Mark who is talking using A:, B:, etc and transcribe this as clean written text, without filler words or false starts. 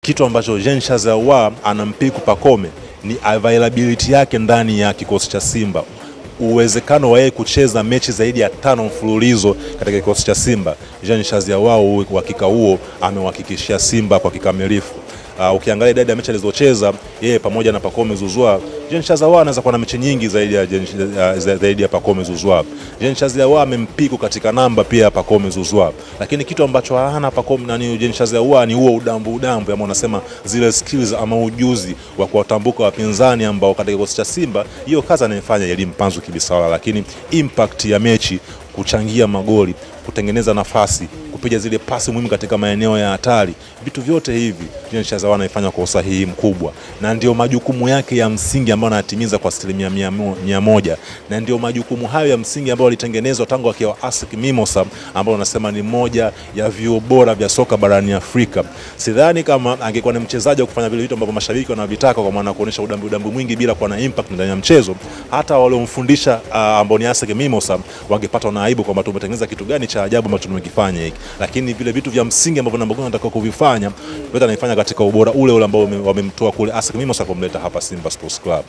A: kitu ambacho Jean Charles Ahoua anampiku Pacome ni availability yake ndani ya kikosi cha Simba. Uwezekano wa yeye kucheza mechi zaidi ya 5 mfululizo katika kikosi cha Simba, Jean Charles Ahoua uhakika huo amewahakikishia Simba kwa kikamilifu. Ukiangalia idadi ya mechi alizocheza yeye pamoja na Pacome Zouzoua, Jean Charles Ahoua anaweza kuwa na mechi nyingi zaidi ya Pacome Zouzoua. Jean Charles Ahoua amempiku katika namba pia ya Pacome Zouzoua, lakini kitu ambacho hana Pacome Jean Charles Ahoua ni huo udambu ama unasema zile skills ama ujuzi wa kuwatambuka wapinzani ambao katika kikosi cha Simba hiyo kazi anayefanya Elie Mpanzu Kibisawala, lakini impact ya mechi, kuchangia magoli, kutengeneza nafasi, kupiga zile pasi muhimu katika maeneo ya hatari, vitu vyote hivi Jean Charles Ahoua anaifanya kwa usahihi mkubwa, na ndio majukumu yake ya msingi ambayo anatimiza kwa 100%, na ndio majukumu hayo ya msingi ambayo alitengenezwa tangu akiwa ASEC Mimosas, ambao unasema ni moja ya vyuo bora vya soka barani Afrika. Sidhani kama angekuwa ni mchezaji wa kufanya vile vitu ambavyo mashabiki wanavitaka, kwa maana kuonesha udambu mwingi bila kuwa na impact ndani ya mchezo, hata waliomfundisha ambao ni ASEC Mimosas wangepata na aibu kwamba tumetengeneza kitu gani cha ajabu ambacho tumekifanya hiki. Lakini vile vitu vya msingi ambavyo Namba Guna anataka kuvifanya yote anaifanya katika ubora ule ambao wamemtoa kule ASEC Mimosas kumleta hapa Simba Sports Club.